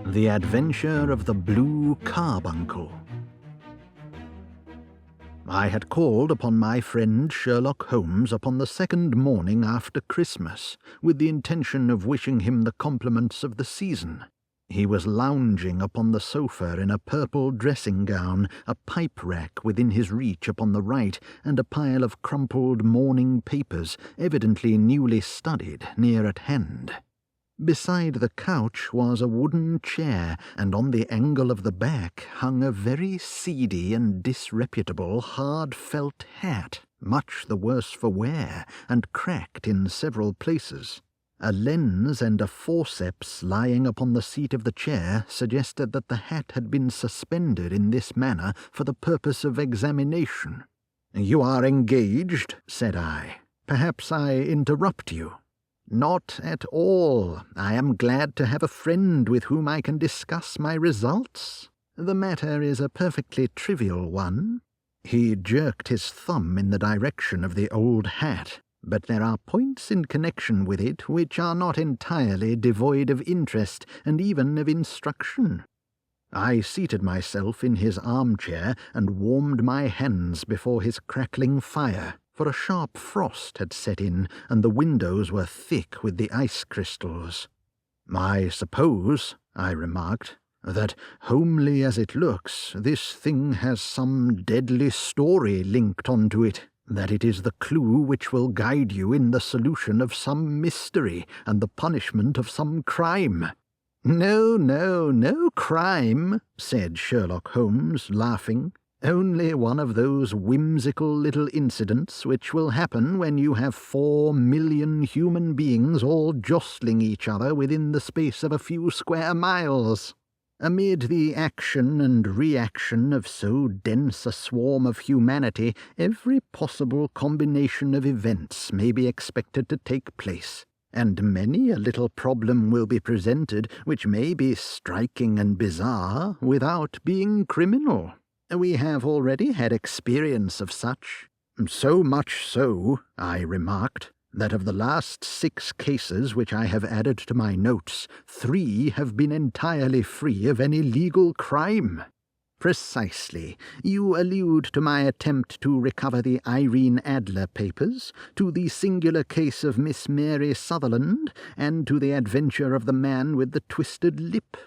The Adventure of the Blue Carbuncle. I had called upon my friend Sherlock Holmes upon the second morning after Christmas, with the intention of wishing him the compliments of the season. He was lounging upon the sofa in a purple dressing-gown, a pipe-rack within his reach upon the right, and a pile of crumpled morning papers, evidently newly studied, near at hand. Beside the couch was a wooden chair, and on the angle of the back hung a very seedy and disreputable hard felt hat, much the worse for wear, and cracked in several places. A lens and a forceps lying upon the seat of the chair suggested that the hat had been suspended in this manner for the purpose of examination. "You are engaged," said I. "Perhaps I interrupt you." "Not at all. I am glad to have a friend with whom I can discuss my results. The matter is a perfectly trivial one." He jerked his thumb in the direction of the old hat, but there are points in connection with it which are not entirely devoid of interest and even of instruction. I seated myself in his armchair and warmed my hands before his crackling fire, for a sharp frost had set in, and the windows were thick with the ice crystals. "I suppose," I remarked, "that, homely as it looks, this thing has some deadly story linked onto it, that it is the clue which will guide you in the solution of some mystery and the punishment of some crime." No crime," said Sherlock Holmes, laughing. "Only one of those whimsical little incidents which will happen when you have 4 million human beings all jostling each other within the space of a few square miles. Amid the action and reaction of so dense a swarm of humanity, every possible combination of events may be expected to take place, and many a little problem will be presented which may be striking and bizarre without being criminal. We have already had experience of such. So much so," I remarked, "that of the last 6 cases which I have added to my notes, 3 have been entirely free of any legal crime." "Precisely. You allude to my attempt to recover the Irene Adler papers, to the singular case of Miss Mary Sutherland, and to the adventure of the man with the twisted lip.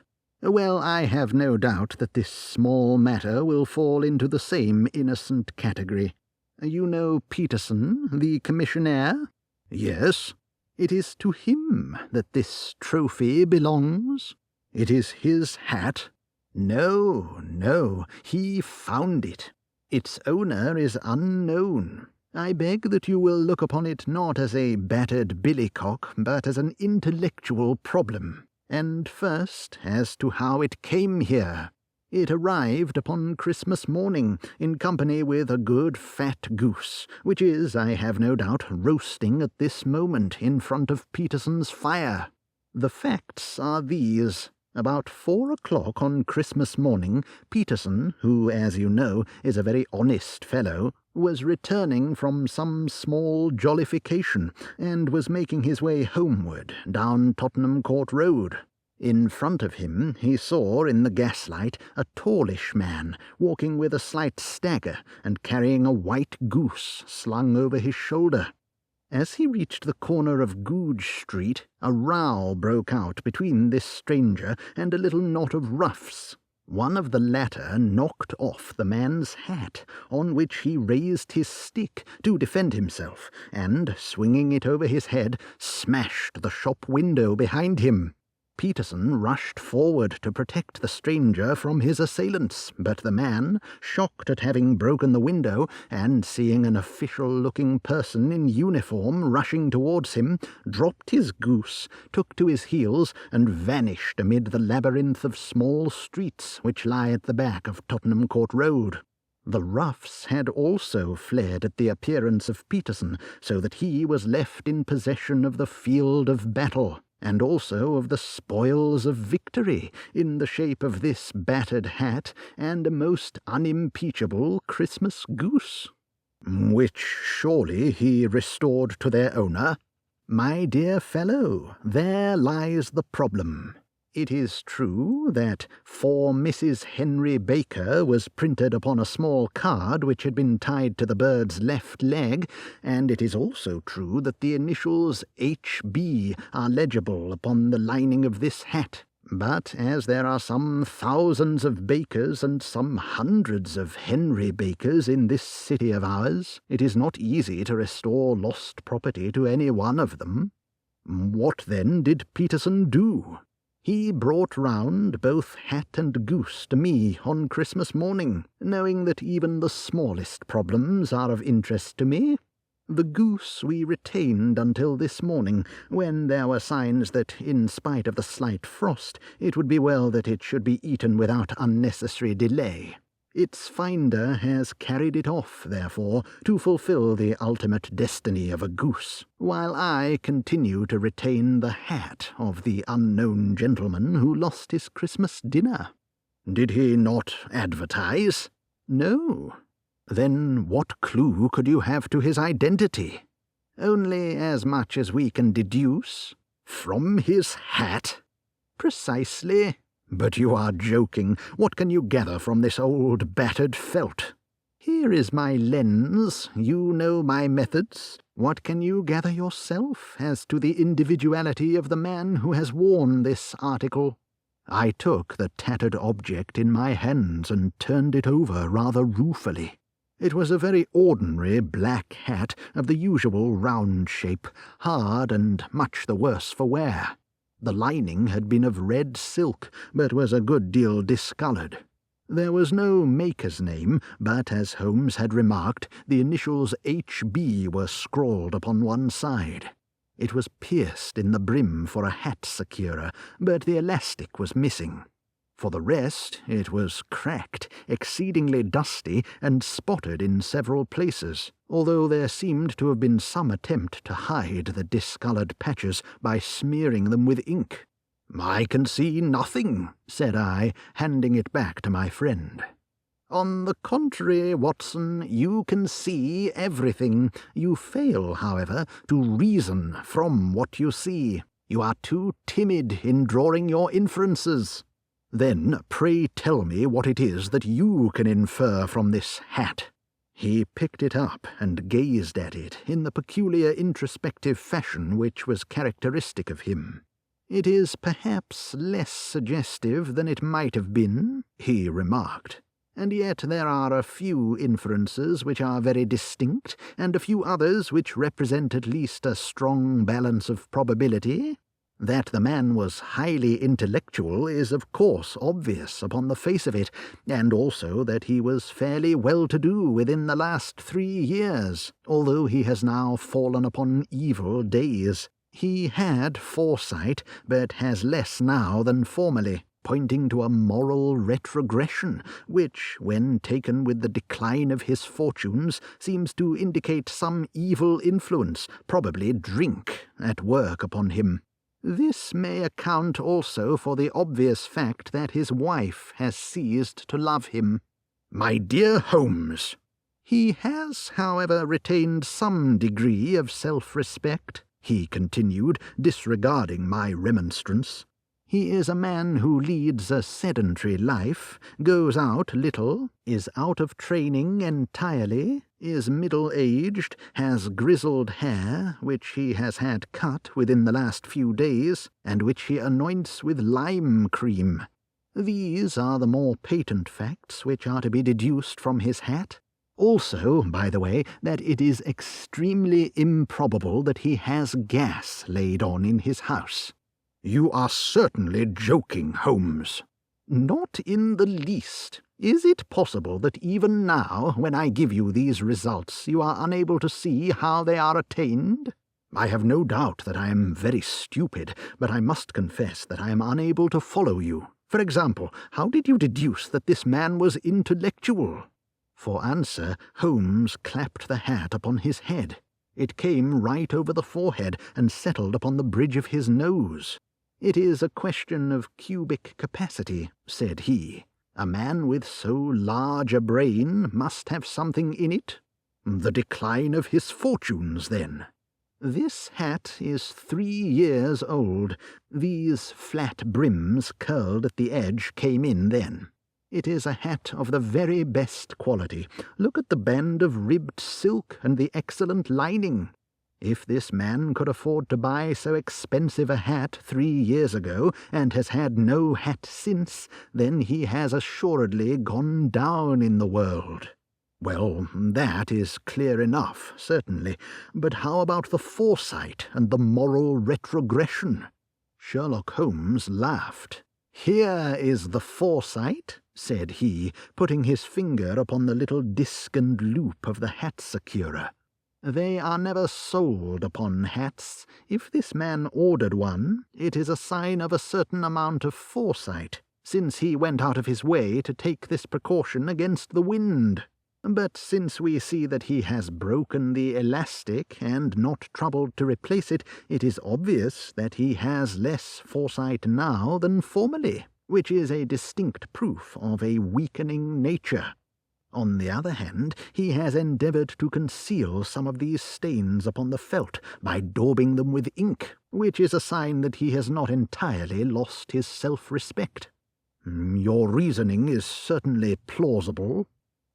Well, I have no doubt that this small matter will fall into the same innocent category. You know Peterson, the commissionaire?" "Yes." "It is to him that this trophy belongs." "It is his hat?" No, he found it. Its owner is unknown. I beg that you will look upon it not as a battered billycock, but as an intellectual problem. And first, as to how it came here. It arrived upon Christmas morning, in company with a good fat goose, which is, I have no doubt, roasting at this moment in front of Peterson's fire. The facts are these. About 4 o'clock on Christmas morning, Peterson, who, as you know, is a very honest fellow, was returning from some small jollification, and was making his way homeward down Tottenham Court Road. In front of him he saw in the gaslight a tallish man walking with a slight stagger and carrying a white goose slung over his shoulder. As he reached the corner of Goodge Street, a row broke out between this stranger and a little knot of roughs. One of the latter knocked off the man's hat, on which he raised his stick to defend himself, and, swinging it over his head, smashed the shop window behind him. Peterson rushed forward to protect the stranger from his assailants, but the man, shocked at having broken the window, and seeing an official-looking person in uniform rushing towards him, dropped his goose, took to his heels, and vanished amid the labyrinth of small streets which lie at the back of Tottenham Court Road. The roughs had also fled at the appearance of Peterson, so that he was left in possession of the field of battle, and also of the spoils of victory, in the shape of this battered hat and a most unimpeachable Christmas goose." "Which surely he restored to their owner?" "My dear fellow, there lies the problem. It is true that "For Mrs. Henry Baker" was printed upon a small card which had been tied to the bird's left leg, and it is also true that the initials H.B. are legible upon the lining of this hat. But as there are some thousands of Bakers and some hundreds of Henry Bakers in this city of ours, it is not easy to restore lost property to any one of them. What then did Peterson do? He brought round both hat and goose to me on Christmas morning, knowing that even the smallest problems are of interest to me. The goose we retained until this morning, when there were signs that, in spite of the slight frost, it would be well that it should be eaten without unnecessary delay. Its finder has carried it off, therefore, to fulfill the ultimate destiny of a goose, while I continue to retain the hat of the unknown gentleman who lost his Christmas dinner. Did he not advertise? No. Then what clue could you have to his identity? Only as much as we can deduce. From his hat? Precisely. But you are joking. What can you gather from this old battered felt? Here is my lens. You know my methods. What can you gather yourself as to the individuality of the man who has worn this article? I took the tattered object in my hands and turned it over rather ruefully. It was a very ordinary black hat of the usual round shape, hard and much the worse for wear. The lining had been of red silk, but was a good deal discoloured. There was no maker's name, but, as Holmes had remarked, the initials H.B. were scrawled upon one side. It was pierced in the brim for a hat securer, but the elastic was missing. For the rest, it was cracked, exceedingly dusty, and spotted in several places, although there seemed to have been some attempt to hide the discoloured patches by smearing them with ink. "I can see nothing," said I, handing it back to my friend. "On the contrary, Watson, you can see everything. You fail, however, to reason from what you see. You are too timid in drawing your inferences. Then pray tell me what it is that you can infer from this hat." He picked it up and gazed at it in the peculiar introspective fashion which was characteristic of him. "It is perhaps less suggestive than it might have been," he remarked, "and yet there are a few inferences which are very distinct, and a few others which represent at least a strong balance of probability. That the man was highly intellectual is of course obvious upon the face of it, and also that he was fairly well-to-do within the last 3 years, although he has now fallen upon evil days. He had foresight, but has less now than formerly, pointing to a moral retrogression, which, when taken with the decline of his fortunes, seems to indicate some evil influence, probably drink, at work upon him. This may account also for the obvious fact that his wife has ceased to love him." "My dear Holmes!" "He has, however, retained some degree of self-respect," he continued, disregarding my remonstrance. "He is a man who leads a sedentary life, goes out little, is out of training entirely, is middle-aged, has grizzled hair, which he has had cut within the last few days, and which he anoints with lime cream. These are the more patent facts which are to be deduced from his hat. Also, by the way, that it is extremely improbable that he has gas laid on in his house." "You are certainly joking, Holmes." "Not in the least. Is it possible that even now, when I give you these results, you are unable to see how they are attained?" "I have no doubt that I am very stupid, but I must confess that I am unable to follow you. For example, how did you deduce that this man was intellectual?" For answer, Holmes clapped the hat upon his head. It came right over the forehead and settled upon the bridge of his nose. "It is a question of cubic capacity," said he. "A man with so large a brain must have something in it." "The decline of his fortunes, then?" This hat is 3 years old. These flat brims curled at the edge came in then. It is a hat of the very best quality. Look at the band of ribbed silk and the excellent lining. If this man could afford to buy so expensive a hat 3 years ago, and has had no hat since, then he has assuredly gone down in the world. Well, that is clear enough, certainly. But how about the foresight and the moral retrogression? Sherlock Holmes laughed. "Here is the foresight," said he, putting his finger upon the little disc and loop of the hat securer. "They are never sold upon hats. If this man ordered one, it is a sign of a certain amount of foresight, since he went out of his way to take this precaution against the wind. But since we see that he has broken the elastic and not troubled to replace it, it is obvious that he has less foresight now than formerly, which is a distinct proof of a weakening nature. On the other hand, he has endeavoured to conceal some of these stains upon the felt by daubing them with ink, which is a sign that he has not entirely lost his self-respect. Your reasoning is certainly plausible.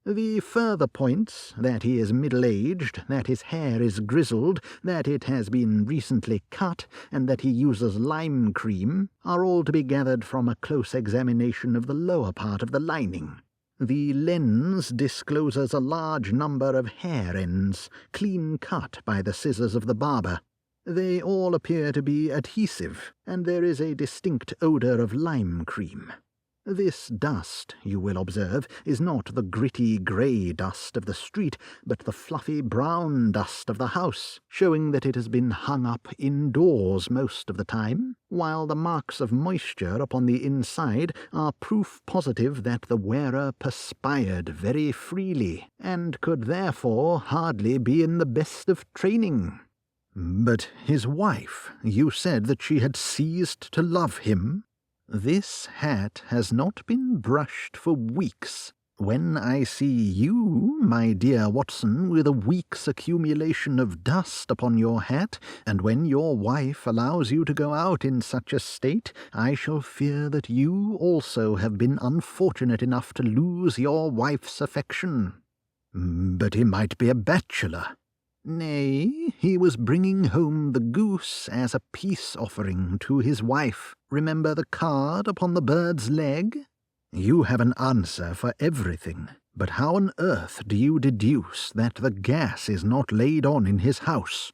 The further points, that he is middle-aged, that his hair is grizzled, that it has been recently cut, and that he uses lime cream, are all to be gathered from a close examination of the lower part of the lining. The lens discloses a large number of hair ends, clean cut by the scissors of the barber. They all appear to be adhesive, and there is a distinct odour of lime cream. This dust, you will observe, is not the gritty grey dust of the street, but the fluffy brown dust of the house, showing that it has been hung up indoors most of the time, while the marks of moisture upon the inside are proof positive that the wearer perspired very freely, and could therefore hardly be in the best of training. But his wife, you said that she had ceased to love him? This hat has not been brushed for weeks. When I see you, my dear Watson, with a week's accumulation of dust upon your hat, and when your wife allows you to go out in such a state, I shall fear that you also have been unfortunate enough to lose your wife's affection. But he might be a bachelor. Nay, he was bringing home the goose as a peace offering to his wife. Remember the card upon the bird's leg? You have an answer for everything, but how on earth do you deduce that the gas is not laid on in his house?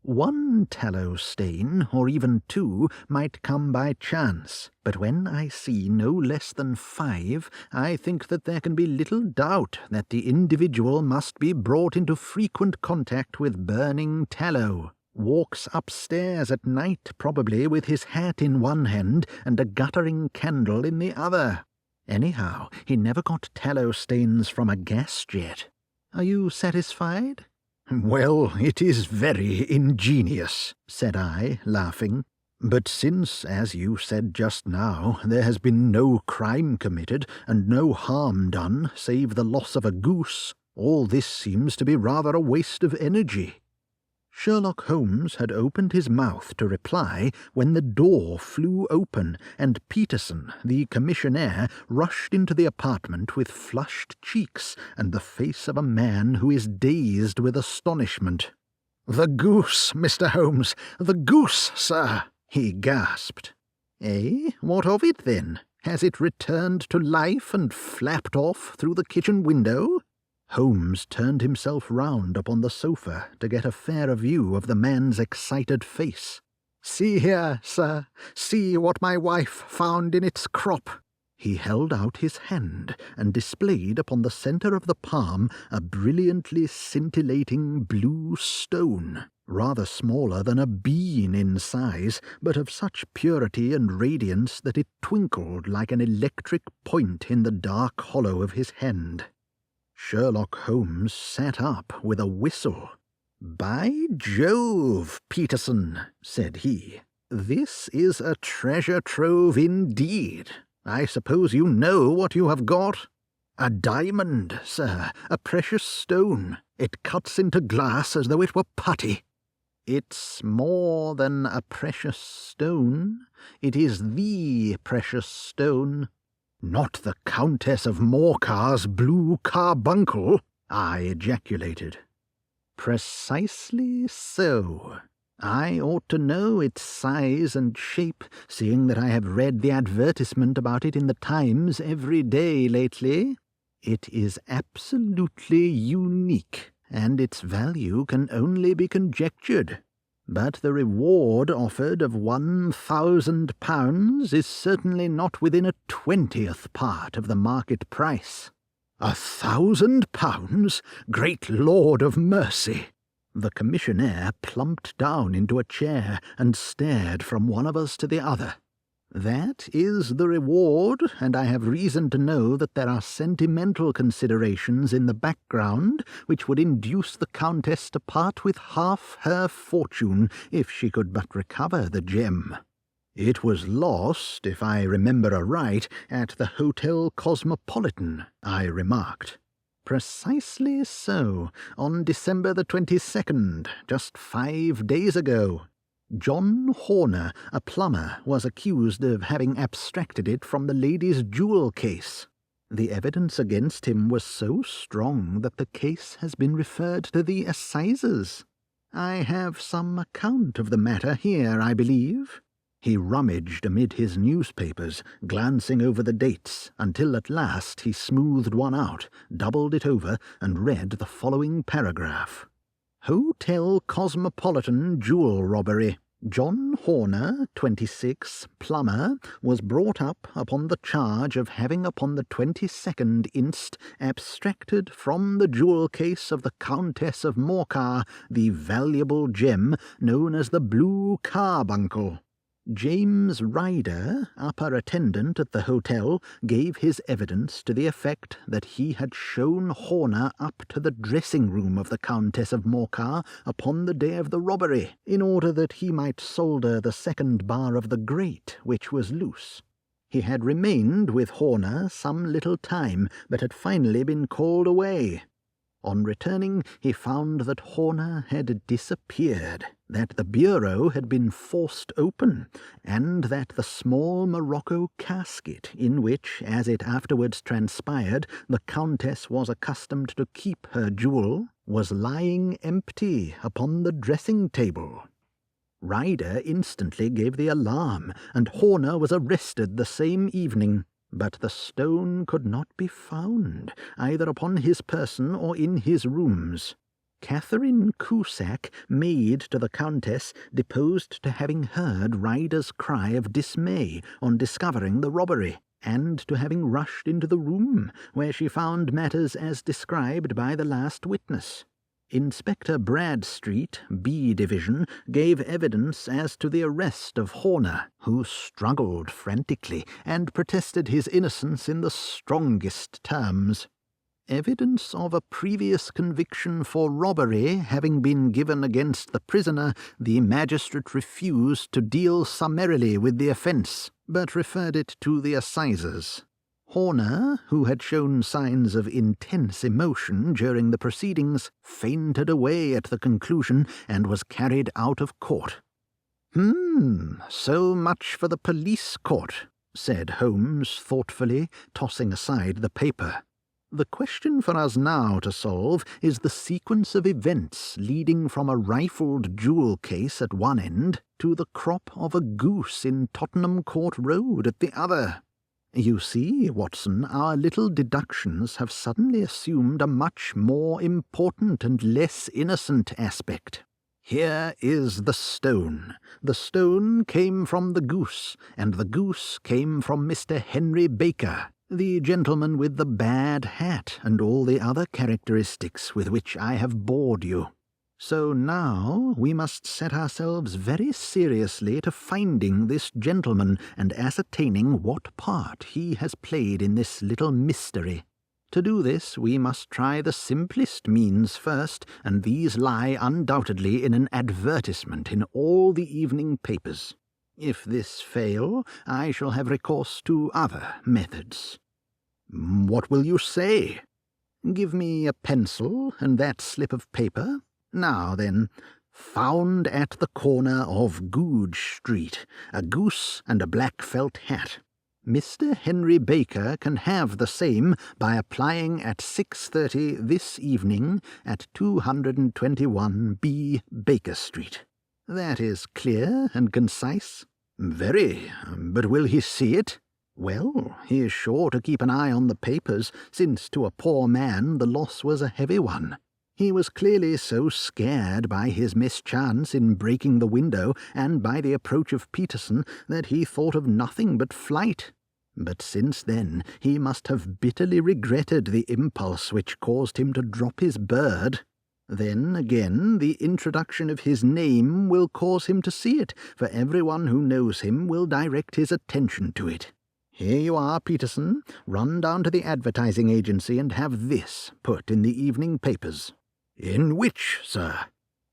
1 tallow stain, or even 2, might come by chance, but when I see no less than 5, I think that there can be little doubt that the individual must be brought into frequent contact with burning tallow. Walks upstairs at night, probably, with his hat in one hand and a guttering candle in the other. Anyhow, he never got tallow stains from a gas jet. Are you satisfied? Well, it is very ingenious, said I, laughing. But since, as you said just now, there has been no crime committed and no harm done save the loss of a goose, all this seems to be rather a waste of energy. Sherlock Holmes had opened his mouth to reply when the door flew open, and Peterson, the commissionaire, rushed into the apartment with flushed cheeks and the face of a man who is dazed with astonishment. "The goose, Mr. Holmes, the goose, sir," he gasped. "Eh? What of it, then? Has it returned to life and flapped off through the kitchen window?" Holmes turned himself round upon the sofa to get a fairer view of the man's excited face. "See here, sir, see what my wife found in its crop." He held out his hand and displayed upon the centre of the palm a brilliantly scintillating blue stone, rather smaller than a bean in size, but of such purity and radiance that it twinkled like an electric point in the dark hollow of his hand. Sherlock Holmes sat up with a whistle. "By Jove, Peterson," said he, "this is a treasure trove indeed. I suppose you know what you have got? A diamond, sir, a precious stone. It cuts into glass as though it were putty." It's more than a precious stone. It is the precious stone. Not the Countess of Morcar's Blue Carbuncle, I ejaculated. Precisely so. I ought to know its size and shape, seeing that I have read the advertisement about it in the Times every day lately. It is absolutely unique, and its value can only be conjectured. But the reward offered of £1,000 is certainly not within a 20th part of the market price. £1,000? Great Lord of mercy! The commissionaire plumped down into a chair and stared from one of us to the other. That is the reward, and I have reason to know that there are sentimental considerations in the background which would induce the Countess to part with half her fortune if she could but recover the gem. It was lost, if I remember aright, at the Hotel Cosmopolitan, I remarked. Precisely so, on December the 22nd, just 5 days ago. John Horner, a plumber, was accused of having abstracted it from the lady's jewel case. The evidence against him was so strong that the case has been referred to the assizes. I have some account of the matter here, I believe. He rummaged amid his newspapers, glancing over the dates, until at last he smoothed one out, doubled it over, and read the following paragraph. Hotel Cosmopolitan jewel robbery. John Horner, 26, plumber, was brought up upon the charge of having upon the 22nd inst. Abstracted from the jewel case of the Countess of Morcar the valuable gem known as the Blue Carbuncle. James Ryder, upper attendant at the hotel, gave his evidence to the effect that he had shown Horner up to the dressing-room of the Countess of Morcar upon the day of the robbery, in order that he might solder the second bar of the grate, which was loose. He had remained with Horner some little time, but had finally been called away. On returning, he found that Horner had disappeared, that the bureau had been forced open, and that the small morocco casket in which, as it afterwards transpired, the Countess was accustomed to keep her jewel, was lying empty upon the dressing-table. Ryder instantly gave the alarm, and Horner was arrested the same evening. But the stone could not be found, either upon his person or in his rooms. Catherine Cusack, maid to the Countess, deposed to having heard Ryder's cry of dismay on discovering the robbery, and to having rushed into the room, where she found matters as described by the last witness. Inspector Bradstreet, B Division, gave evidence as to the arrest of Horner, who struggled frantically and protested his innocence in the strongest terms. Evidence of a previous conviction for robbery having been given against the prisoner, the magistrate refused to deal summarily with the offence, but referred it to the assizes. Horner, who had shown signs of intense emotion during the proceedings, fainted away at the conclusion and was carried out of court. So much for the police court, said Holmes thoughtfully, tossing aside the paper. The question for us now to solve is the sequence of events leading from a rifled jewel case at one end to the crop of a goose in Tottenham Court Road at the other. You see, Watson, our little deductions have suddenly assumed a much more important and less innocent aspect. Here is the stone. The stone came from the goose, and the goose came from Mr. Henry Baker, the gentleman with the bad hat and all the other characteristics with which I have bored you. So now we must set ourselves very seriously to finding this gentleman and ascertaining what part he has played in this little mystery. To do this, we must try the simplest means first, and these lie undoubtedly in an advertisement in all the evening papers. If this fail, I shall have recourse to other methods. What will you say? Give me a pencil and that slip of paper. Now then, Found at the corner of Goose Street, a goose and a black felt hat. Mr. Henry Baker can have the same by applying at 6:30 this evening at 221 B. Baker Street. That is clear and concise. Very, but will he see it? Well, he is sure to keep an eye on the papers, since to a poor man the loss was a heavy one. He was clearly so scared by his mischance in breaking the window and by the approach of Peterson that he thought of nothing but flight. But since then he must have bitterly regretted the impulse which caused him to drop his bird. Then, again, the introduction of his name will cause him to see it, for everyone who knows him will direct his attention to it. Here you are, Peterson. Run down to the advertising agency and have this put in the evening papers. In which, sir?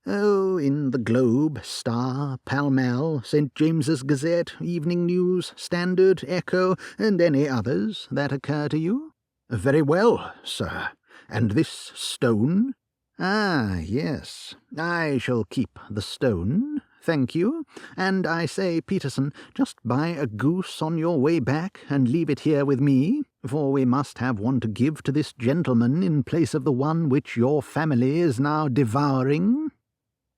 Oh, in the Globe, Star, Pall Mall, St. James's Gazette, Evening News, Standard, Echo, and any others that occur to you. Very well, sir. And this stone? Ah, yes. I shall keep the stone, thank you. And I say, Peterson, just buy a goose on your way back and leave it here with me, for we must have one to give to this gentleman in place of the one which your family is now devouring.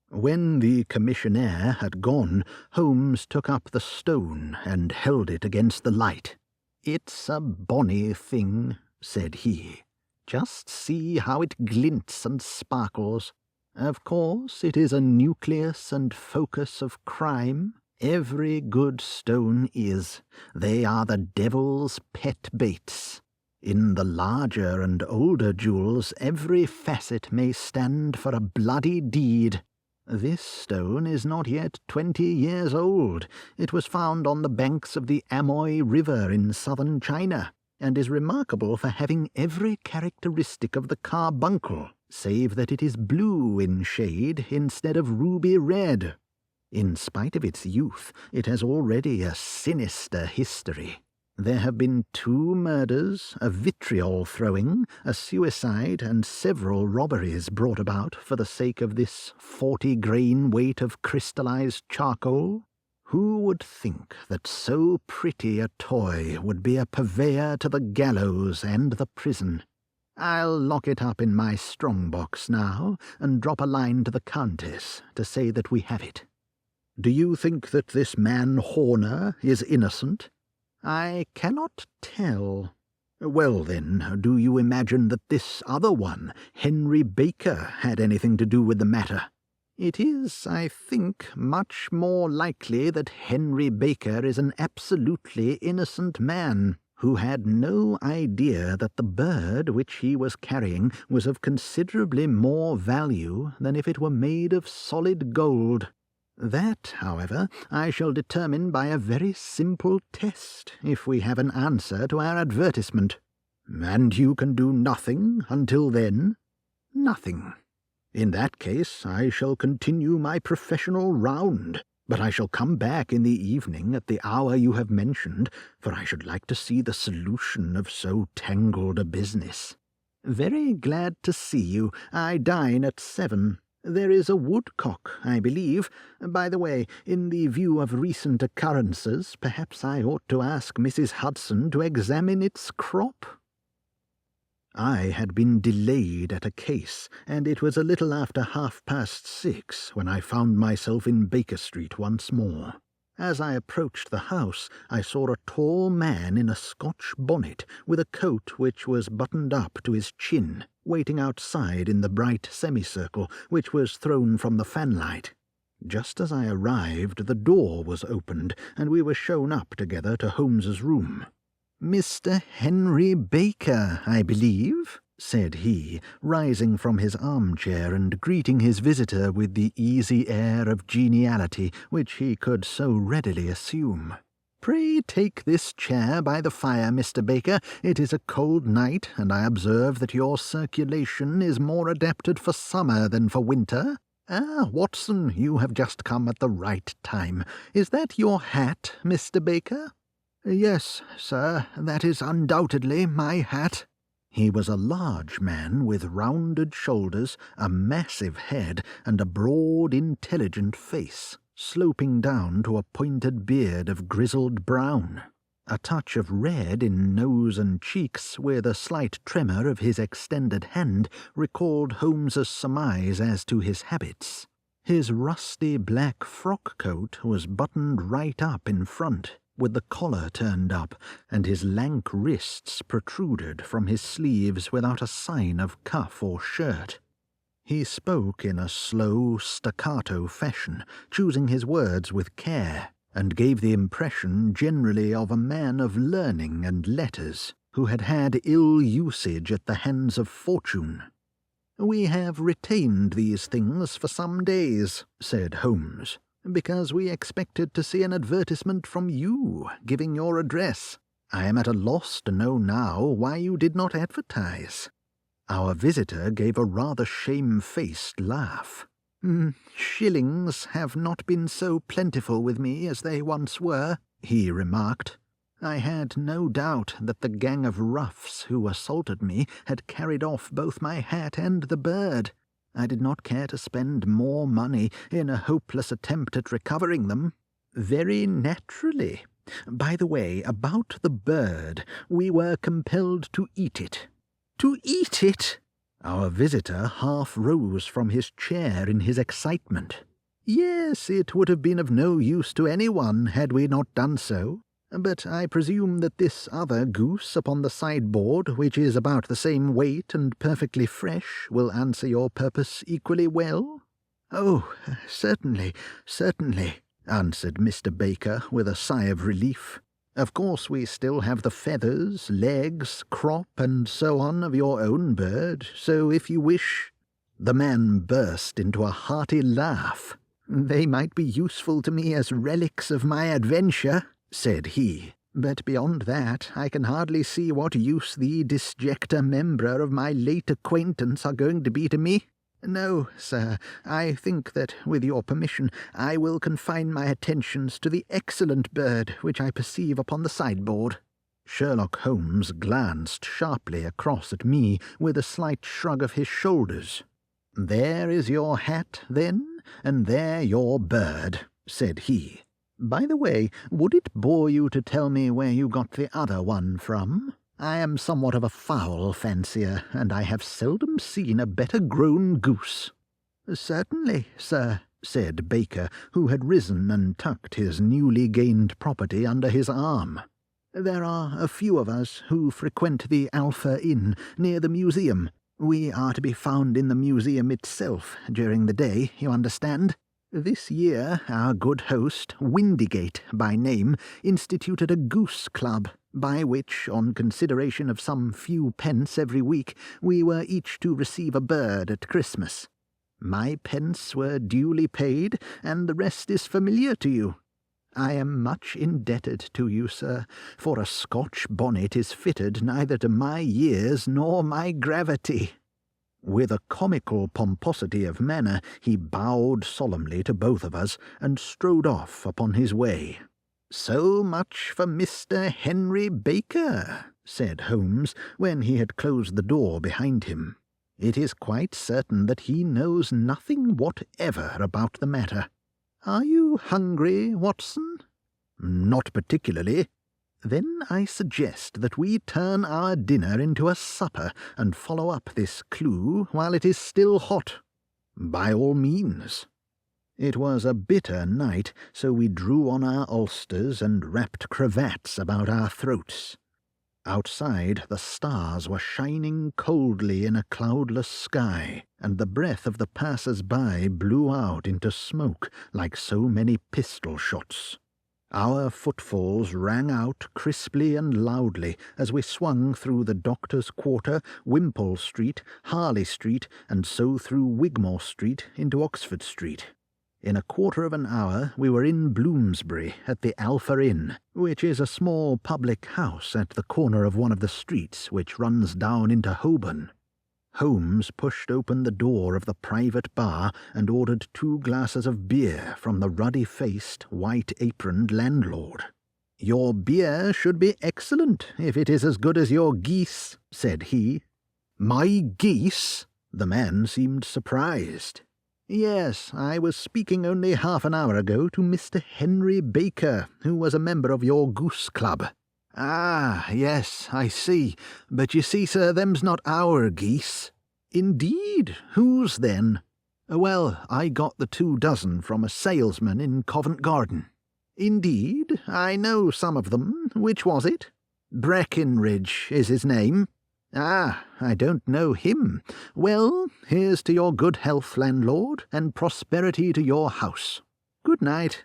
When the commissionaire had gone, Holmes took up the stone and held it against the light. "It's a bonny thing," said he. "Just see how it glints and sparkles. Of course, it is a nucleus and focus of crime. Every good stone is. They are the devil's pet baits. In the larger and older jewels, every facet may stand for a bloody deed. This stone is not yet 20 years old. It was found on the banks of the Amoy River in southern China, and is remarkable for having every characteristic of the carbuncle, save that it is blue in shade instead of ruby red. In spite of its youth, it has already a sinister history. There have been 2 murders, a vitriol throwing, a suicide, and several robberies brought about for the sake of this 40-grain weight of crystallized charcoal. Who would think that so pretty a toy would be a purveyor to the gallows and the prison? I'll lock it up in my strong-box now, and drop a line to the Countess to say that we have it. Do you think that this man Horner is innocent? I cannot tell. Well, then, do you imagine that this other one, Henry Baker, had anything to do with the matter? It is, I think, much more likely that Henry Baker is an absolutely innocent man, who had no idea that the bird which he was carrying was of considerably more value than if it were made of solid gold. That, however, I shall determine by a very simple test, if we have an answer to our advertisement. And you can do nothing until then? Nothing. In that case, I shall continue my professional round, but I shall come back in the evening at the hour you have mentioned, for I should like to see the solution of so tangled a business. Very glad to see you. I dine at 7. There is a woodcock, I believe. By the way, in the view of recent occurrences, perhaps I ought to ask Mrs. Hudson to examine its crop. I had been delayed at a case, and it was a little after 6:30 when I found myself in Baker Street once more. As I approached the house, I saw a tall man in a Scotch bonnet, with a coat which was buttoned up to his chin, waiting outside in the bright semicircle which was thrown from the fanlight. Just as I arrived, the door was opened, and we were shown up together to Holmes's room. "Mr. Henry Baker, I believe," said he, rising from his armchair and greeting his visitor with the easy air of geniality which he could so readily assume. "Pray take this chair by the fire, Mr. Baker. It is a cold night, and I observe that your circulation is more adapted for summer than for winter. Ah, Watson, you have just come at the right time. Is that your hat, Mr. Baker?" "Yes, sir, that is undoubtedly my hat." He was a large man with rounded shoulders, a massive head, and a broad, intelligent face, sloping down to a pointed beard of grizzled brown. A touch of red in nose and cheeks, with a slight tremor of his extended hand, recalled Holmes's surmise as to his habits. His rusty black frock coat was buttoned right up in front, with the collar turned up, and his lank wrists protruded from his sleeves without a sign of cuff or shirt. He spoke in a slow, staccato fashion, choosing his words with care, and gave the impression generally of a man of learning and letters, who had had ill usage at the hands of fortune. "We have retained these things for some days," said Holmes, "because we expected to see an advertisement from you giving your address. I am at a loss to know now why you did not advertise." Our visitor gave a rather shamefaced laugh. "Shillings have not been so plentiful with me as they once were," he remarked. "I had no doubt that the gang of roughs who assaulted me had carried off both my hat and the bird. I did not care to spend more money in a hopeless attempt at recovering them." "Very naturally. By the way, about the bird, we were compelled to eat it." "To eat it?" Our visitor half rose from his chair in his excitement. "Yes, it would have been of no use to anyone had we not done so. But I presume that this other goose upon the sideboard, which is about the same weight and perfectly fresh, will answer your purpose equally well?" "Oh, certainly, certainly," answered Mr. Baker with a sigh of relief. "Of course we still have the feathers, legs, crop, and so on of your own bird, so if you wish—" The man burst into a hearty laugh. "They might be useful to me as relics of my adventure," said he, "but beyond that I can hardly see what use the disjecta membra of my late acquaintance are going to be to me. No, sir, I think that, with your permission, I will confine my attentions to the excellent bird which I perceive upon the sideboard." Sherlock Holmes glanced sharply across at me with a slight shrug of his shoulders. "There is your hat, then, and there your bird," said he. "By the way, would it bore you to tell me where you got the other one from? I am somewhat of a fowl fancier, and I have seldom seen a better grown goose." "Certainly, sir," said Baker, who had risen and tucked his newly gained property under his arm. "There are a few of us who frequent the Alpha Inn near the museum. We are to be found in the museum itself during the day, you understand. This year our good host, Windygate by name, instituted a goose club, by which, on consideration of some few pence every week, we were each to receive a bird at Christmas. My pence were duly paid, and the rest is familiar to you. I am much indebted to you, sir, for a Scotch bonnet is fitted neither to my years nor my gravity." With a comical pomposity of manner, he bowed solemnly to both of us, and strode off upon his way. "So much for Mr. Henry Baker," said Holmes, when he had closed the door behind him. "It is quite certain that he knows nothing whatever about the matter. Are you hungry, Watson?" "Not particularly." "Then I suggest that we turn our dinner into a supper and follow up this clue while it is still hot." "By all means." It was a bitter night, so we drew on our ulsters and wrapped cravats about our throats. Outside, the stars were shining coldly in a cloudless sky, and the breath of the passers-by blew out into smoke like so many pistol shots. Our footfalls rang out crisply and loudly as we swung through the Doctor's Quarter, Wimpole Street, Harley Street, and so through Wigmore Street into Oxford Street. In a quarter of an hour we were in Bloomsbury at the Alpha Inn, which is a small public house at the corner of one of the streets which runs down into Holborn. Holmes pushed open the door of the private bar and ordered 2 glasses of beer from the ruddy-faced, white-aproned landlord. "Your beer should be excellent, if it is as good as your geese," said he. "My geese?" The man seemed surprised. "Yes, I was speaking only half an hour ago to Mr. Henry Baker, who was a member of your goose club." "Ah, yes, I see. But you see, sir, them's not our geese." "Indeed? Whose then?" "Well, I got the 24 from a salesman in Covent Garden." "Indeed? I know some of them. Which was it?" "Breckenridge is his name." "Ah, I don't know him. Well, here's to your good health, landlord, and prosperity to your house. Good night."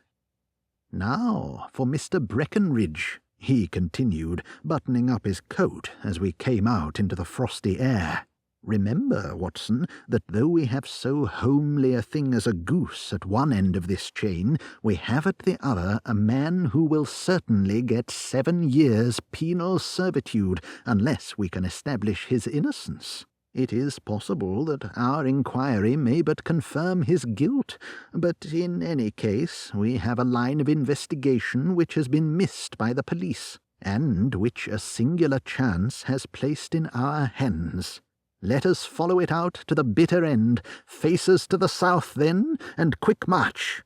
"Now for Mr. Breckenridge," he continued, buttoning up his coat as we came out into the frosty air. "Remember, Watson, that though we have so homely a thing as a goose at one end of this chain, we have at the other a man who will certainly get 7 years' penal servitude unless we can establish his innocence. It is possible that our inquiry may but confirm his guilt, but in any case we have a line of investigation which has been missed by the police, and which a singular chance has placed in our hands. Let us follow it out to the bitter end. Faces to the south, then, and quick march."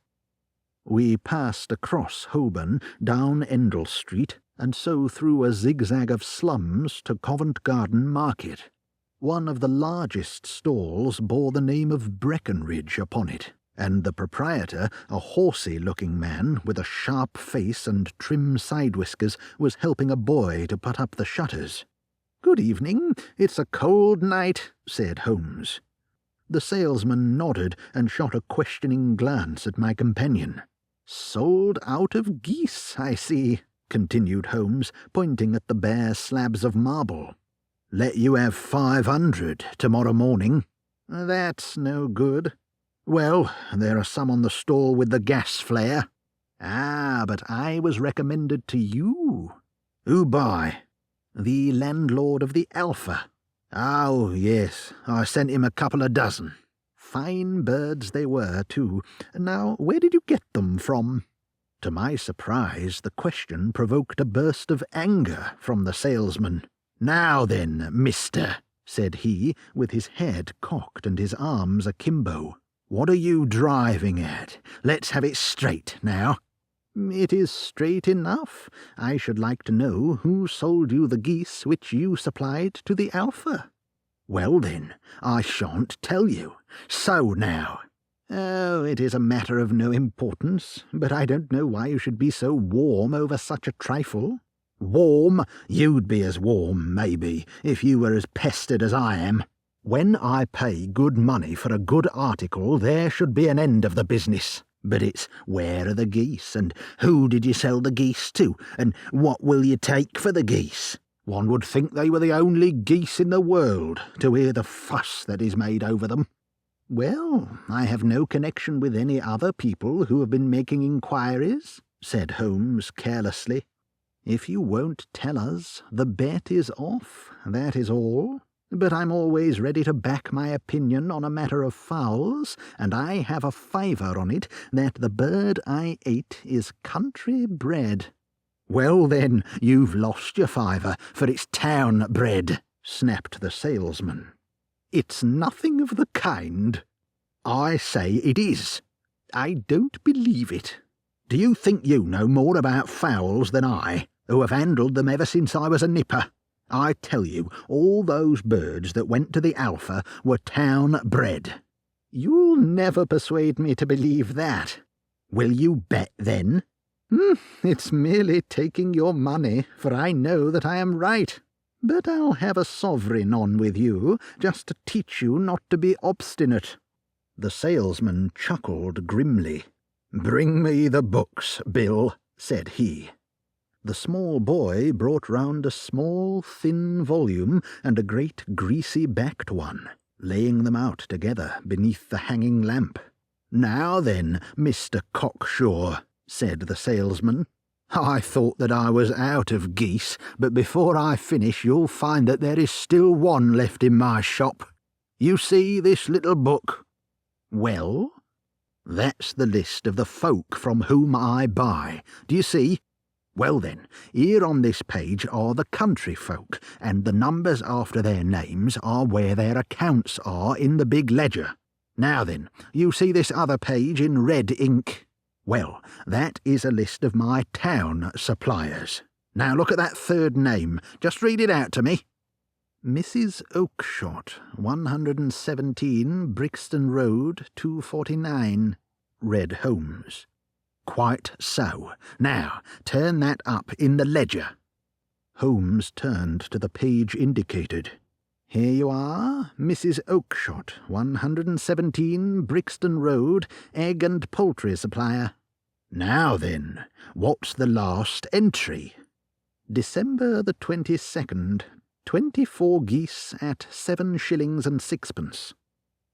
We passed across Holborn, down Endell Street, and so through a zigzag of slums to Covent Garden Market. One of the largest stalls bore the name of Breckenridge upon it, and the proprietor, a horsey-looking man with a sharp face and trim side-whiskers, was helping a boy to put up the shutters. "Good evening. It's a cold night," said Holmes. The salesman nodded and shot a questioning glance at my companion. "Sold out of geese, I see," continued Holmes, pointing at the bare slabs of marble. "Let you have 500 tomorrow morning." "That's no good." "Well, there are some on the stall with the gas flare." "Ah, but I was recommended to you." "Who by?" "The landlord of the Alpha." "Oh, yes, I sent him a couple of dozen." Fine birds they were, too. Now, where did you get them from? To my surprise, the question provoked a burst of anger from the salesman. "Now then, mister," said he, with his head cocked and his arms akimbo, "what are you driving at? Let's have it straight, now." "It is straight enough. I should like to know who sold you the geese which you supplied to the Alpha." "Well, then, I shan't tell you. So now." "Oh, it is a matter of no importance, but I don't know why you should be so warm over such a trifle." "Warm? You'd be as warm, maybe, if you were as pestered as I am. When I pay good money for a good article, there should be an end of the business. But it's where are the geese, and who did you sell the geese to, and what will you take for the geese? One would think they were the only geese in the world, to hear the fuss that is made over them." "Well, I have no connection with any other people who have been making inquiries," said Holmes carelessly. "If you won't tell us, the bet is off, that is all. But I'm always ready to back my opinion on a matter of fowls, and I have a 5 on it that the bird I ate is country bred." "Well, then, you've lost your 5, for it's town bred," snapped the salesman. "It's nothing of the kind." "I say it is." "I don't believe it." "Do you think you know more about fowls than I, who have handled them ever since I was a nipper? I tell you, all those birds that went to the Alpha were town bred." "You'll never persuade me to believe that." "Will you bet, then?" It's merely taking your money, for I know that I am right. But I'll have a sovereign on with you, just to teach you not to be obstinate." The salesman chuckled grimly. "Bring me the books, Bill," said he. The small boy brought round a small, thin volume and a great greasy-backed one, laying them out together beneath the hanging lamp. "Now then, Mr. Cocksure," said the salesman, "I thought that I was out of geese, but before I finish you'll find that there is still one left in my shop. You see this little book?" "Well?" "That's the list of the folk from whom I buy. Do you see? Well then, here on this page are the country folk, and the numbers after their names are where their accounts are in the big ledger. Now then, you see this other page in red ink? Well, that is a list of my town suppliers. Now look at that third name. Just read it out to me. Mrs. Oakshott, 117 Brixton Road, 249, read Holmes. Quite so. Now, turn that up in the ledger. Holmes turned to the page indicated. Here you are, Mrs. Oakshott, 117 Brixton Road, egg and poultry supplier. Now then, what's the last entry? December the 22nd, 24 geese at 7 shillings and sixpence.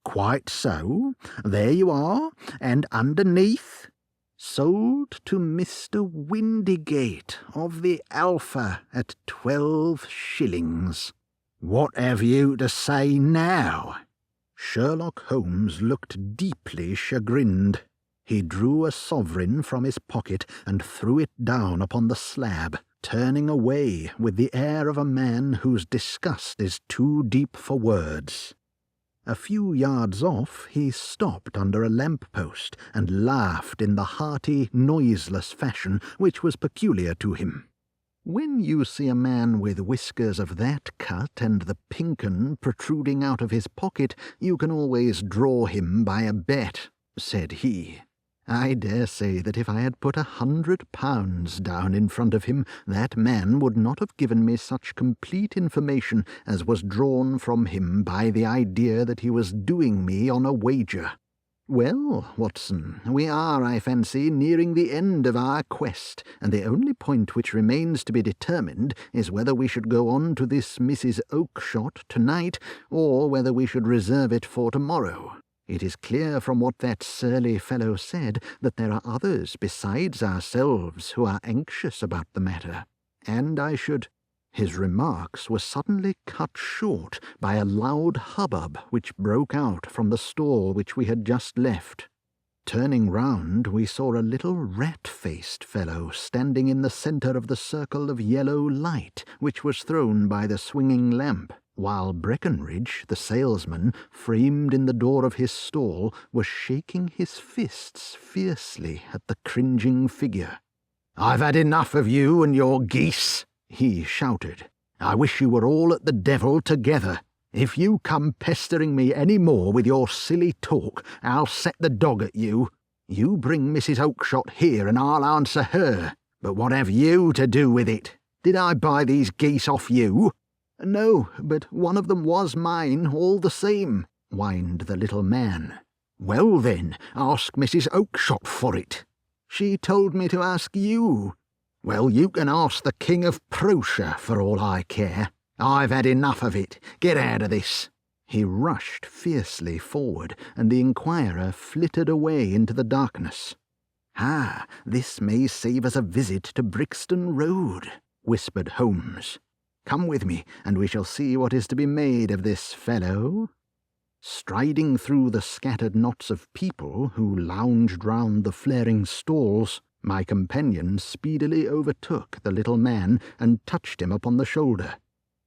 Quite so. There you are. And underneath, sold to Mr. Windigate of the Alpha at 12 shillings. What have you to say now? Sherlock Holmes looked deeply chagrined. He drew a sovereign from his pocket and threw it down upon the slab, turning away with the air of a man whose disgust is too deep for words. A few yards off he stopped under a lamp-post and laughed in the hearty, noiseless fashion which was peculiar to him. When you see a man with whiskers of that cut and the pink 'un protruding out of his pocket, you can always draw him by a bet, said he. I dare say that if I had put £100 down in front of him, that man would not have given me such complete information as was drawn from him by the idea that he was doing me on a wager. Well, Watson, we are, I fancy, nearing the end of our quest, and the only point which remains to be determined is whether we should go on to this Mrs. Oakshott tonight, or whether we should reserve it for tomorrow. It is clear from what that surly fellow said that there are others besides ourselves who are anxious about the matter, and I should—" His remarks were suddenly cut short by a loud hubbub which broke out from the stall which we had just left. Turning round, we saw a little rat-faced fellow standing in the centre of the circle of yellow light which was thrown by the swinging lamp, while Breckenridge, the salesman, framed in the door of his stall, was shaking his fists fiercely at the cringing figure. "I've had enough of you and your geese," he shouted. "I wish you were all at the devil together. If you come pestering me any more with your silly talk, I'll set the dog at you. You bring Mrs. Oakshott here and I'll answer her. But what have you to do with it? Did I buy these geese off you?" "No, but one of them was mine, all the same," whined the little man. "Well then, ask Mrs. Oakshott for it." "She told me to ask you." "Well, you can ask the King of Prussia for all I care. I've had enough of it. Get out of this." He rushed fiercely forward, and the inquirer flitted away into the darkness. "Ah, this may save us a visit to Brixton Road," whispered Holmes. "Come with me, and we shall see what is to be made of this fellow." Striding through the scattered knots of people who lounged round the flaring stalls, my companion speedily overtook the little man and touched him upon the shoulder.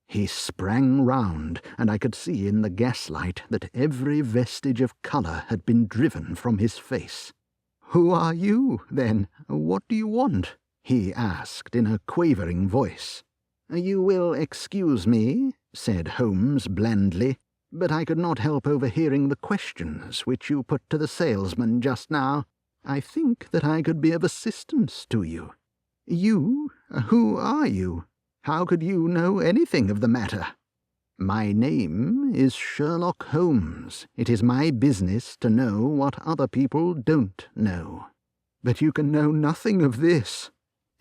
He sprang round, and I could see in the gaslight that every vestige of colour had been driven from his face. "Who are you, then? What do you want?" he asked in a quavering voice. "You will excuse me," said Holmes blandly, "but I could not help overhearing the questions which you put to the salesman just now. I think that I could be of assistance to you." "You? Who are you? How could you know anything of the matter?" "My name is Sherlock Holmes. It is my business to know what other people don't know." "But you can know nothing of this."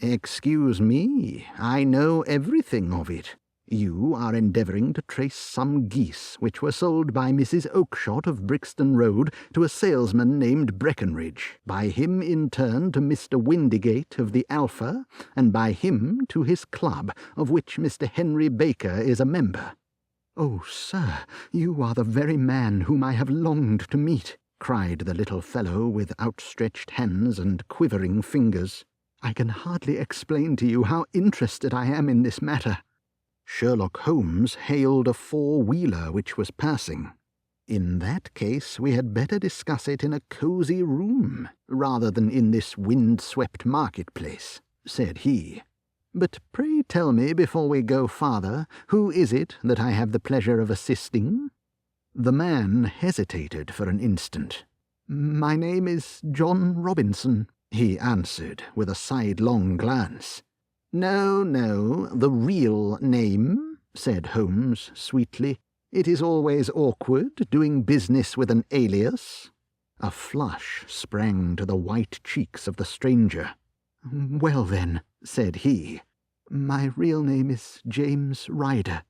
"Excuse me, I know everything of it. You are endeavouring to trace some geese which were sold by Mrs. Oakshott of Brixton Road to a salesman named Breckenridge, by him in turn to Mr. Windigate of the Alpha, and by him to his club, of which Mr. Henry Baker is a member." "Oh, sir, you are the very man whom I have longed to meet," cried the little fellow with outstretched hands and quivering fingers. I can hardly explain to you how interested I am in this matter." Sherlock Holmes hailed a four-wheeler which was passing. "In that case, we had better discuss it in a cosy room, rather than in this wind-swept marketplace," said he. "But pray tell me, before we go farther, who is it that I have the pleasure of assisting?" The man hesitated for an instant. "My name is John Robinson," he answered, with a sidelong glance. "No, the real name," said Holmes sweetly. "It is always awkward doing business with an alias." A flush sprang to the white cheeks of the stranger. "Well then," said he, "my real name is James Ryder."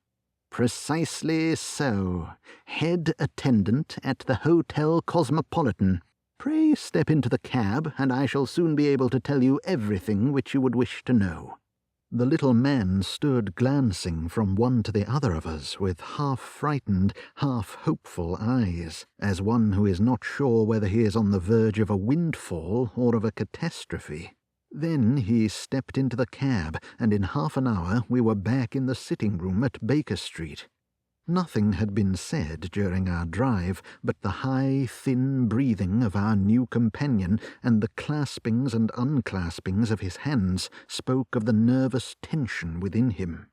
"Precisely so. Head attendant at the Hotel Cosmopolitan. Pray step into the cab, and I shall soon be able to tell you everything which you would wish to know." The little man stood glancing from one to the other of us with half-frightened, half-hopeful eyes, as one who is not sure whether he is on the verge of a windfall or of a catastrophe. Then he stepped into the cab, and in half an hour we were back in the sitting-room at Baker Street. Nothing had been said during our drive, but the high, thin breathing of our new companion and the claspings and unclaspings of his hands spoke of the nervous tension within him.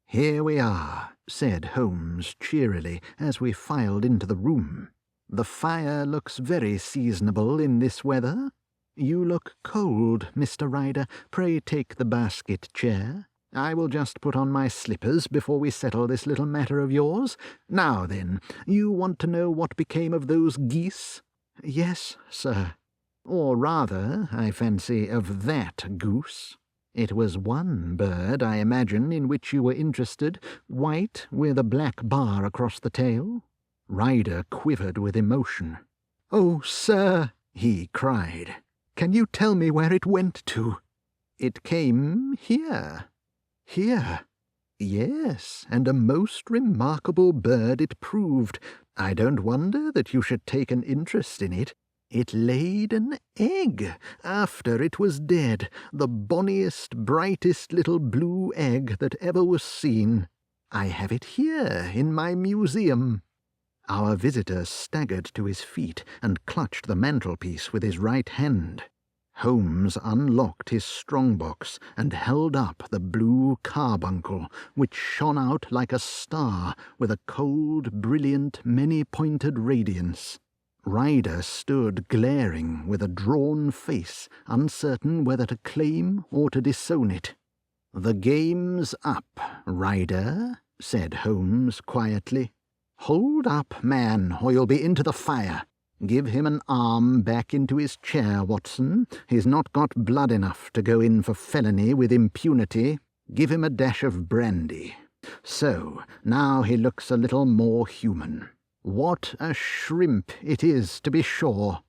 "Here we are," said Holmes cheerily as we filed into the room. "The fire looks very seasonable in this weather. You look cold, Mr. Ryder. Pray take the basket chair. I will just put on my slippers before we settle this little matter of yours. Now then, you want to know what became of those geese?" "Yes, sir." "Or rather, I fancy, of that goose. It was one bird, I imagine, in which you were interested, white with a black bar across the tail?" Ryder quivered with emotion. "Oh, sir," he cried, "can you tell me where it went to?" "It came here." "Here?" "Yes, and a most remarkable bird it proved. I don't wonder that you should take an interest in it. It laid an egg after it was dead, the bonniest, brightest little blue egg that ever was seen. I have it here in my museum." Our visitor staggered to his feet and clutched the mantelpiece with his right hand. Holmes unlocked his strong-box and held up the Blue Carbuncle, which shone out like a star with a cold, brilliant, many-pointed radiance. Ryder stood glaring with a drawn face, uncertain whether to claim or to disown it. "The game's up, Ryder," said Holmes quietly. "Hold up, man, or you'll be into the fire. Give him an arm back into his chair, Watson. He's not got blood enough to go in for felony with impunity. Give him a dash of brandy. So, now he looks a little more human. What a shrimp it is, to be sure."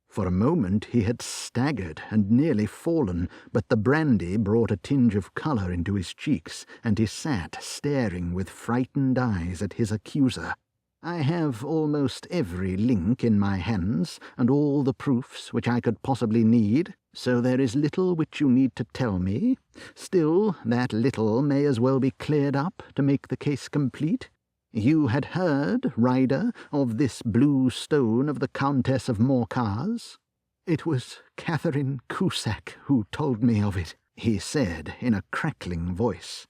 For a moment he had staggered and nearly fallen, but the brandy brought a tinge of colour into his cheeks, and he sat staring with frightened eyes at his accuser. "I have almost every link in my hands, and all the proofs which I could possibly need, so there is little which you need to tell me. Still, that little may as well be cleared up to make the case complete. You had heard, Ryder, of this blue stone of the Countess of Morcar's?" "It was Catherine Cusack who told me of it," he said in a crackling voice.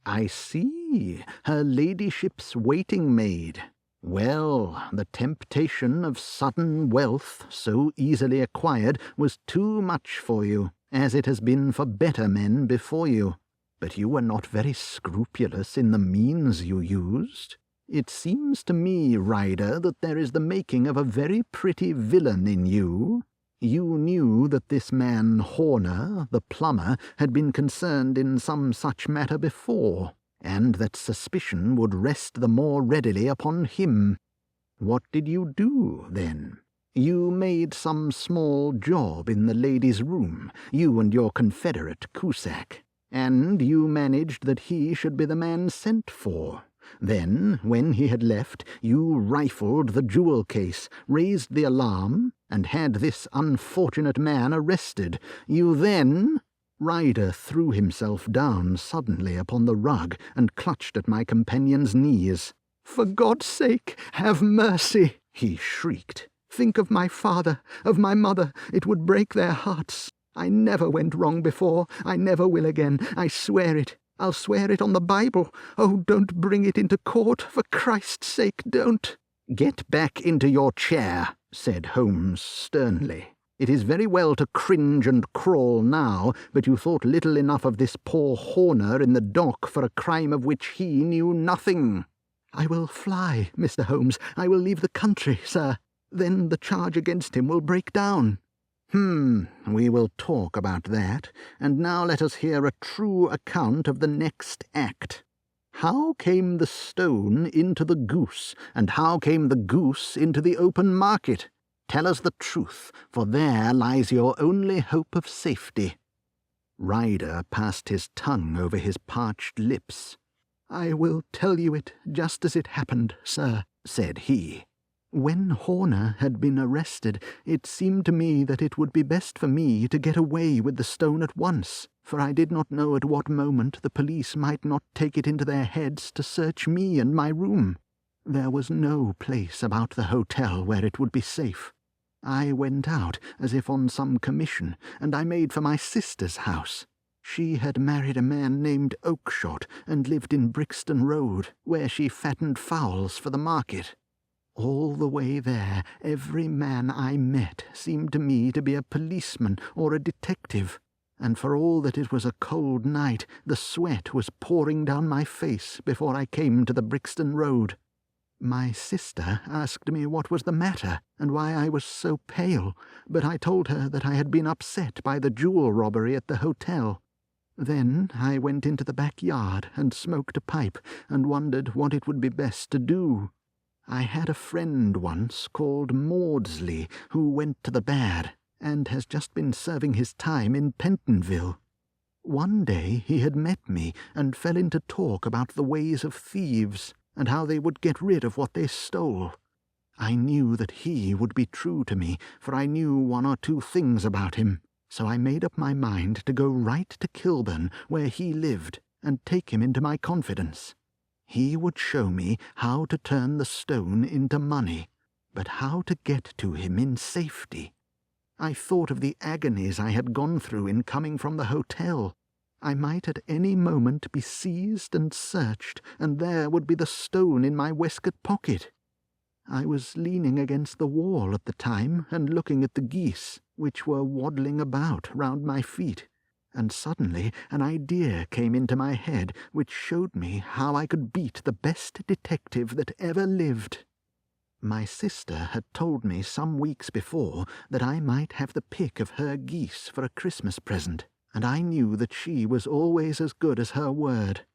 "I see, her ladyship's waiting-maid. Well, the temptation of sudden wealth, so easily acquired, was too much for you, as it has been for better men before you. But you were not very scrupulous in the means you used. It seems to me, Ryder, that there is the making of a very pretty villain in you. You knew that this man Horner, the plumber, had been concerned in some such matter before, and that suspicion would rest the more readily upon him. What did you do, then? You made some small job in the lady's room, you and your confederate Cusack, and you managed that he should be the man sent for. Then, when he had left, you rifled the jewel case, raised the alarm, and had this unfortunate man arrested. You then—" Ryder threw himself down suddenly upon the rug and clutched at my companion's knees. "For God's sake, have mercy!" he shrieked. "Think of my father, of my mother. It would break their hearts. I never went wrong before. I never will again. I swear it. I'll swear it on the Bible. Oh, don't bring it into court. For Christ's sake, don't." "Get back into your chair," said Holmes sternly. "It is very well to cringe and crawl now, but you thought little enough of this poor Horner in the dock for a crime of which he knew nothing." "I will fly, Mr. Holmes. I will leave the country, sir. Then the charge against him will break down." We will talk about that, and now let us hear a true account of the next act. How came the stone into the goose, and how came the goose into the open market? Tell us the truth, for there lies your only hope of safety." Ryder passed his tongue over his parched lips. "I will tell you it just as it happened, sir," said he. "When Horner had been arrested, it seemed to me that it would be best for me to get away with the stone at once, for I did not know at what moment the police might not take it into their heads to search me and my room. There was no place about the hotel where it would be safe. I went out as if on some commission, and I made for my sister's house. She had married a man named Oakshott and lived in Brixton Road, where she fattened fowls for the market. All the way there, every man I met seemed to me to be a policeman or a detective, and for all that it was a cold night, the sweat was pouring down my face before I came to the Brixton Road. My sister asked me what was the matter and why I was so pale, but I told her that I had been upset by the jewel robbery at the hotel. Then I went into the backyard and smoked a pipe and wondered what it would be best to do. I had a friend once called Maudsley who went to the bad and has just been serving his time in Pentonville. One day he had met me and fell into talk about the ways of thieves and how they would get rid of what they stole. I knew that he would be true to me, for I knew one or two things about him, so I made up my mind to go right to Kilburn, where he lived, and take him into my confidence. He would show me how to turn the stone into money, but how to get to him in safety. I thought of the agonies I had gone through in coming from the hotel. I might at any moment be seized and searched, and there would be the stone in my waistcoat pocket. I was leaning against the wall at the time and looking at the geese, which were waddling about round my feet, and suddenly an idea came into my head which showed me how I could beat the best detective that ever lived. My sister had told me some weeks before that I might have the pick of her geese for a Christmas present, and I knew that she was always as good as her word.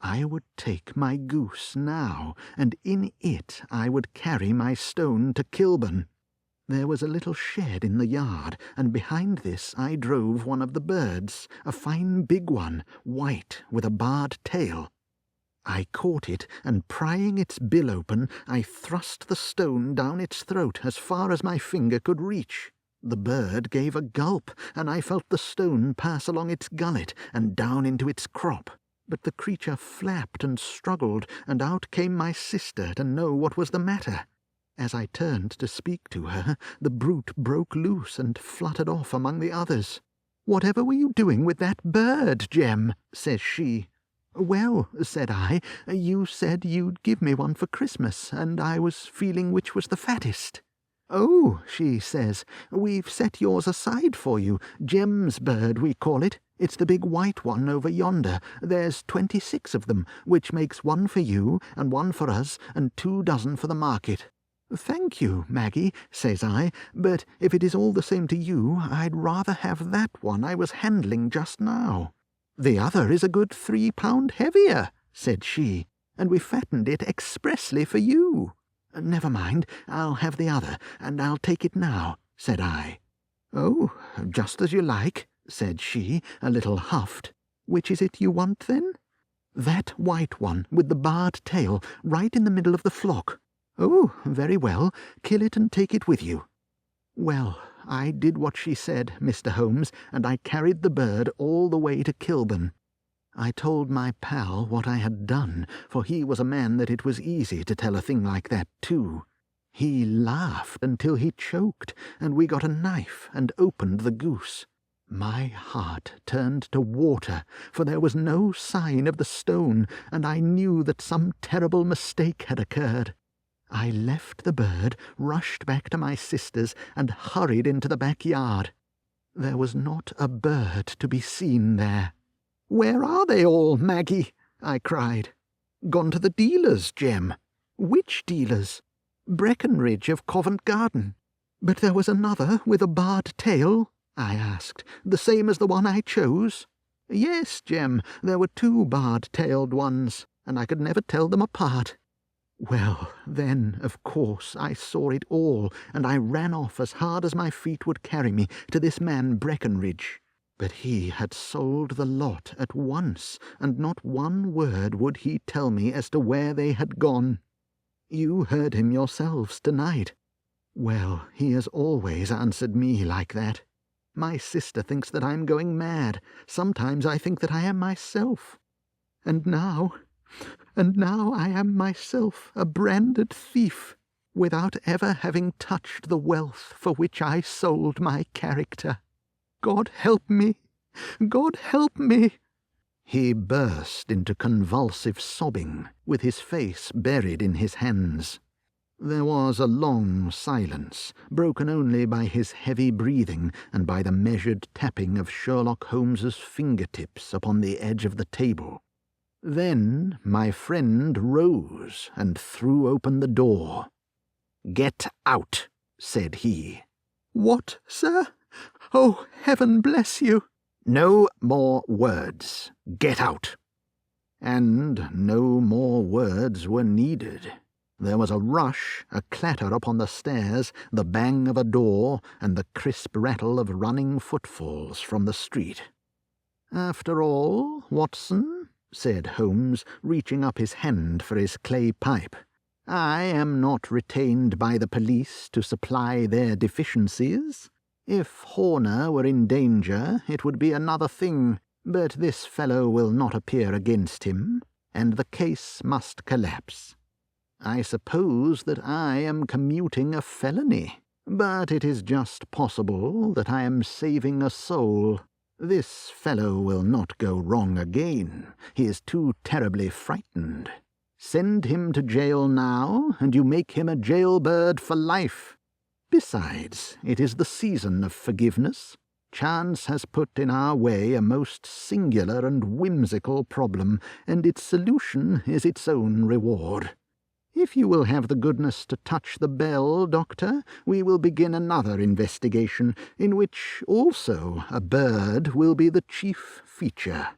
I would take my goose now, and in it I would carry my stone to Kilburn. There was a little shed in the yard, and behind this I drove one of the birds, a fine big one, white, with a barred tail. I caught it, and prying its bill open, I thrust the stone down its throat as far as my finger could reach. The bird gave a gulp, and I felt the stone pass along its gullet and down into its crop. But the creature flapped and struggled, and out came my sister to know what was the matter. As I turned to speak to her, the brute broke loose and fluttered off among the others. "Whatever were you doing with that bird, Jem?" says she. "Well," said I, "you said you'd give me one for Christmas, and I was feeling which was the fattest." "Oh," she says, "we've set yours aside for you. Jem's bird, we call it. It's the big white one over yonder. There's 26 of them, which makes one for you, and one for us, and 2 dozen for the market." "Thank you, Maggie," says I, "but if it is all the same to you, I'd rather have that one I was handling just now." "The other is a good 3 pound heavier," said she, "and we fattened it expressly for you." "Never mind, I'll have the other, and I'll take it now," said I. "Oh, just as you like," said she, a little huffed. "Which is it you want, then?" "That white one, with the barred tail, right in the middle of the flock." "Oh, very well. Kill it and take it with you." Well, I did what she said, Mr. Holmes, and I carried the bird all the way to Kilburn. I told my pal what I had done, for he was a man that it was easy to tell a thing like that to. He laughed until he choked, and we got a knife and opened the goose. My heart turned to water, for there was no sign of the stone, and I knew that some terrible mistake had occurred. I left the bird, rushed back to my sister's, and hurried into the backyard. There was not a bird to be seen there. "Where are they all, Maggie?" I cried. "Gone to the dealers, Jem." "Which dealers?" "Breckenridge of Covent Garden." "But there was another with a barred tail?" I asked. "The same as the one I chose?" "Yes, Jem, there were 2 barred-tailed ones, and I could never tell them apart." Well, then, of course, I saw it all, and I ran off as hard as my feet would carry me to this man Breckenridge. But he had sold the lot at once, and not one word would he tell me as to where they had gone. You heard him yourselves tonight. Well, he has always answered me like that. My sister thinks that I'm going mad. Sometimes I think that I am myself. And now I am myself a branded thief, without ever having touched the wealth for which I sold my character. God help me! God help me!" He burst into convulsive sobbing, with his face buried in his hands. There was a long silence, broken only by his heavy breathing and by the measured tapping of Sherlock Holmes's fingertips upon the edge of the table. Then my friend rose and threw open the door. "Get out," said he. "What, sir? Oh, heaven bless you!" "No more words. Get out." And no more words were needed. There was a rush, a clatter upon the stairs, the bang of a door, and the crisp rattle of running footfalls from the street. "After all, Watson," said Holmes, reaching up his hand for his clay pipe, "I am not retained by the police to supply their deficiencies. If Horner were in danger, it would be another thing, but this fellow will not appear against him, and the case must collapse. I suppose that I am commuting a felony, but it is just possible that I am saving a soul. This fellow will not go wrong again. He is too terribly frightened. Send him to jail now, and you make him a jailbird for life. Besides, it is the season of forgiveness. Chance has put in our way a most singular and whimsical problem, and its solution is its own reward. If you will have the goodness to touch the bell, Doctor, we will begin another investigation, in which also a bird will be the chief feature."